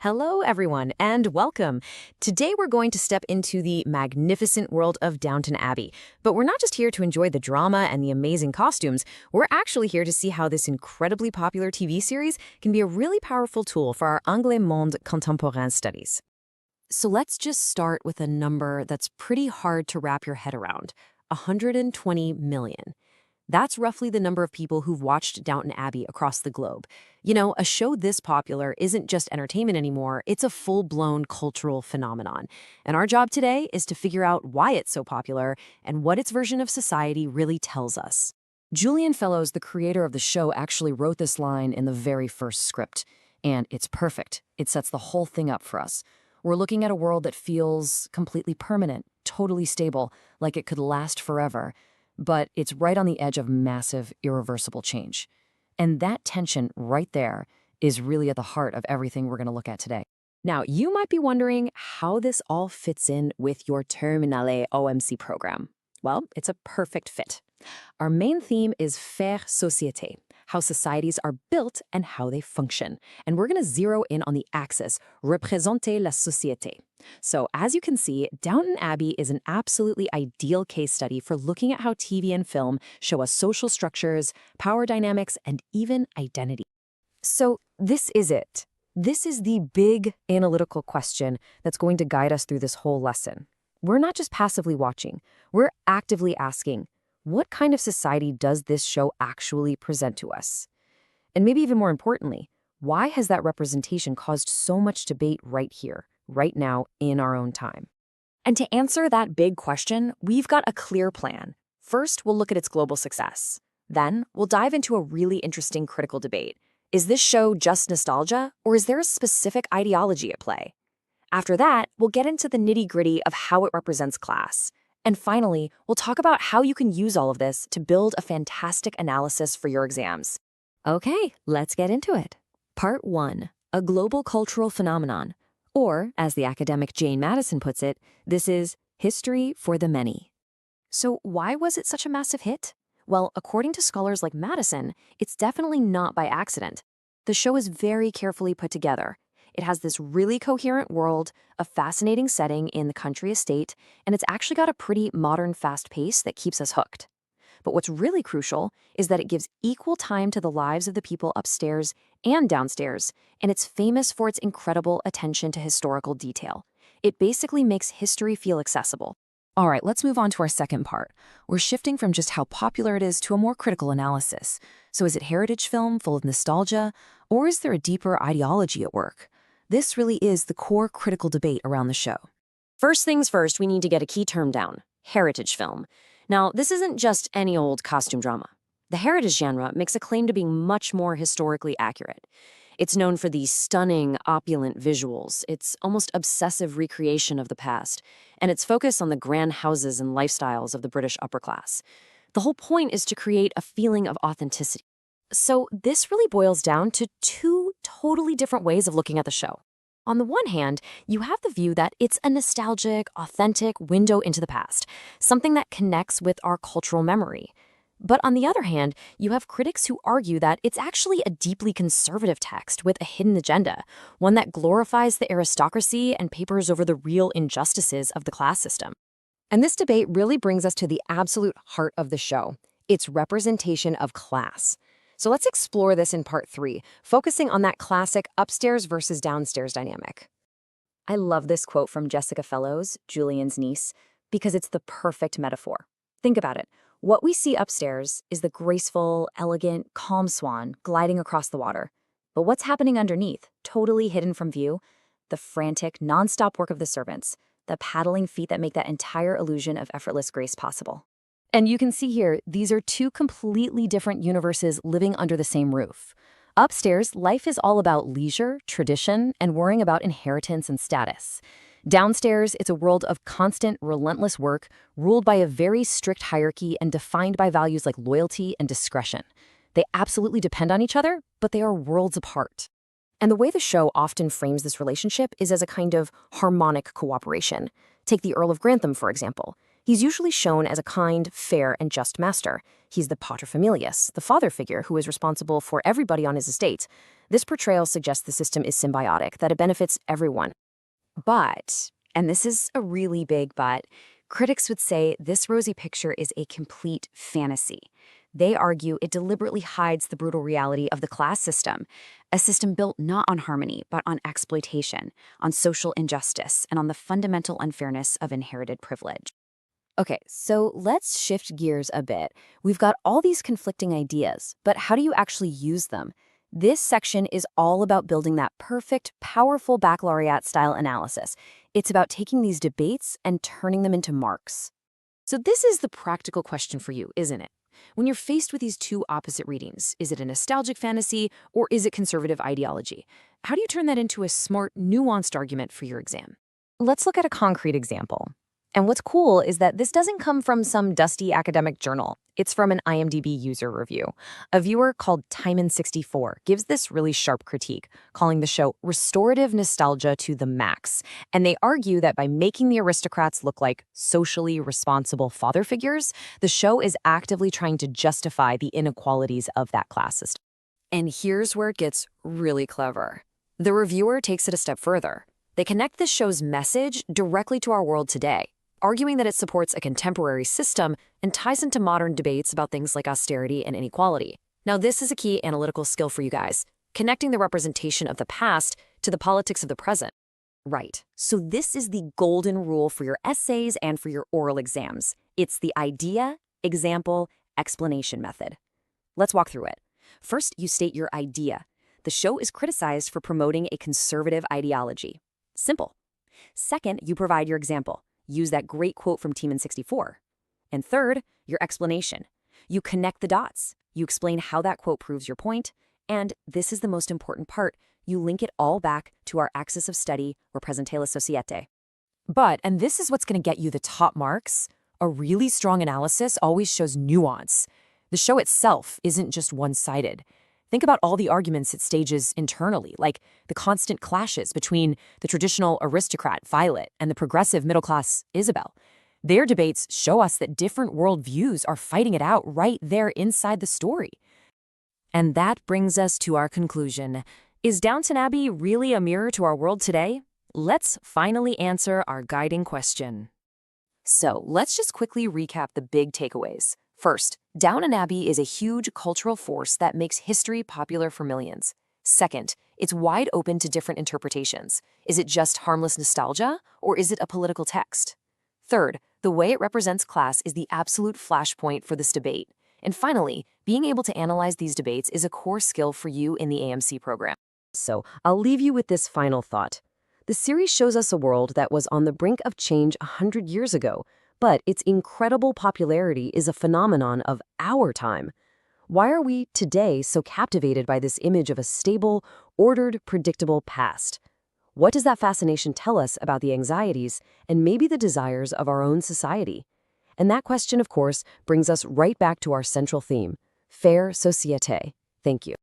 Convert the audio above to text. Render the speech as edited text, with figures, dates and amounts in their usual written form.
Hello, everyone, and welcome. Today we're going to step into the magnificent world of Downton Abbey. But we're not just here to enjoy the drama and the amazing costumes. We're actually here to see how this incredibly popular TV series can be a really powerful tool for our anglais monde contemporain studies. So let's just start with a number that's pretty hard to wrap your head around: 120 million. That's roughly the number of people who've watched Downton Abbey across the globe. You know, a show this popular isn't just entertainment anymore, it's a full-blown cultural phenomenon. And our job today is to figure out why it's so popular and what its version of society really tells us. Julian Fellowes, the creator of the show, actually wrote this line in the very first script. And it's perfect. It sets the whole thing up for us. We're looking at a world that feels completely permanent, totally stable, like it could last forever. But it's right on the edge of massive, irreversible change. And that tension right there is really at the heart of everything we're going to look at today. Now, you might be wondering how this all fits in with your Terminale OMC program. Well, it's a perfect fit. Our main theme is Faire, société, how societies are built and how they function. And we're going to zero in on the axis, représenter la société. So as you can see, Downton Abbey is an absolutely ideal case study for looking at how TV and film show us social structures, power dynamics, and even identity. So this is it. This is the big analytical question that's going to guide us through this whole lesson. We're not just passively watching. We're actively asking, what kind of society does this show actually present to us? And maybe even more importantly, why has that representation caused so much debate right here, right now, in our own time? And to answer that big question, we've got a clear plan. First, we'll look at its global success. Then, we'll dive into a really interesting critical debate. Is this show just nostalgia, or is there a specific ideology at play? After that, we'll get into the nitty-gritty of how it represents class. And finally, we'll talk about how you can use all of this to build a fantastic analysis for your exams. Okay, let's get into it. Part 1, a global cultural phenomenon. Or, as the academic Jane Madison puts it, this is history for the many. So why was it such a massive hit? Well, according to scholars like Madison, it's definitely not by accident. The show is very carefully put together. It has this really coherent world, a fascinating setting in the country estate, and it's actually got a pretty modern fast pace that keeps us hooked. But what's really crucial is that it gives equal time to the lives of the people upstairs and downstairs, and it's famous for its incredible attention to historical detail. It basically makes history feel accessible. All right, let's move on to our second part. We're shifting from just how popular it is to a more critical analysis. So is it heritage film full of nostalgia, or is there a deeper ideology at work? This really is the core critical debate around the show. First things first, we need to get a key term down: heritage film. Now, this isn't just any old costume drama. The heritage genre makes a claim to being much more historically accurate. It's known for these stunning, opulent visuals, its almost obsessive recreation of the past, and its focus on the grand houses and lifestyles of the British upper class. The whole point is to create a feeling of authenticity. So this really boils down to two totally different ways of looking at the show. On the one hand, you have the view that it's a nostalgic, authentic window into the past, something that connects with our cultural memory. But on the other hand, you have critics who argue that it's actually a deeply conservative text with a hidden agenda, one that glorifies the aristocracy and papers over the real injustices of the class system. And this debate really brings us to the absolute heart of the show: its representation of class. So let's explore this in part 3, focusing on that classic upstairs versus downstairs dynamic. I love this quote from Jessica Fellowes, Julian's niece, because it's the perfect metaphor. Think about it. What we see upstairs is the graceful, elegant, calm swan gliding across the water. But what's happening underneath, totally hidden from view? The frantic, nonstop work of the servants, the paddling feet that make that entire illusion of effortless grace possible. And you can see here, these are two completely different universes living under the same roof. Upstairs, life is all about leisure, tradition, and worrying about inheritance and status. Downstairs, it's a world of constant, relentless work, ruled by a very strict hierarchy and defined by values like loyalty and discretion. They absolutely depend on each other, but they are worlds apart. And the way the show often frames this relationship is as a kind of harmonic cooperation. Take the Earl of Grantham, for example. He's usually shown as a kind, fair, and just master. He's the paterfamilias, the father figure who is responsible for everybody on his estate. This portrayal suggests the system is symbiotic, that it benefits everyone. But, and this is a really big but, critics would say this rosy picture is a complete fantasy. They argue it deliberately hides the brutal reality of the class system, a system built not on harmony, but on exploitation, on social injustice, and on the fundamental unfairness of inherited privilege. Okay, so let's shift gears a bit. We've got all these conflicting ideas, but how do you actually use them? This section is all about building that perfect, powerful baccalaureate-style analysis. It's about taking these debates and turning them into marks. So this is the practical question for you, isn't it? When you're faced with these two opposite readings, is it a nostalgic fantasy or is it conservative ideology? How do you turn that into a smart, nuanced argument for your exam? Let's look at a concrete example. And what's cool is that this doesn't come from some dusty academic journal. It's from an IMDb user review. A viewer called Timon64 gives this really sharp critique, calling the show restorative nostalgia to the max. And they argue that by making the aristocrats look like socially responsible father figures, the show is actively trying to justify the inequalities of that class system. And here's where it gets really clever. The reviewer takes it a step further. They connect this show's message directly to our world today, arguing that it supports a contemporary system and ties into modern debates about things like austerity and inequality. Now, this is a key analytical skill for you guys, connecting the representation of the past to the politics of the present. Right, so this is the golden rule for your essays and for your oral exams. It's the idea, example, explanation method. Let's walk through it. First, you state your idea. The show is criticized for promoting a conservative ideology. Simple. Second, you provide your example. Use that great quote from Timon64. And third, your explanation. You connect the dots. You explain how that quote proves your point. And this is the most important part. You link it all back to our axis of study, Représenté la société. But, and this is what's going to get you the top marks, a really strong analysis always shows nuance. The show itself isn't just one-sided. Think about all the arguments it stages internally, like the constant clashes between the traditional aristocrat, Violet, and the progressive middle-class, Isabel. Their debates show us that different worldviews are fighting it out right there inside the story. And that brings us to our conclusion. Is Downton Abbey really a mirror to our world today? Let's finally answer our guiding question. So let's just quickly recap the big takeaways. First, Downton Abbey is a huge cultural force that makes history popular for millions. Second, it's wide open to different interpretations. Is it just harmless nostalgia, or is it a political text? Third, the way it represents class is the absolute flashpoint for this debate. And finally, being able to analyze these debates is a core skill for you in the AMC program. So, I'll leave you with this final thought. The series shows us a world that was on the brink of change 100 years ago, but its incredible popularity is a phenomenon of our time. Why are we today so captivated by this image of a stable, ordered, predictable past? What does that fascination tell us about the anxieties and maybe the desires of our own society? And that question, of course, brings us right back to our central theme, Faire, société. Thank you.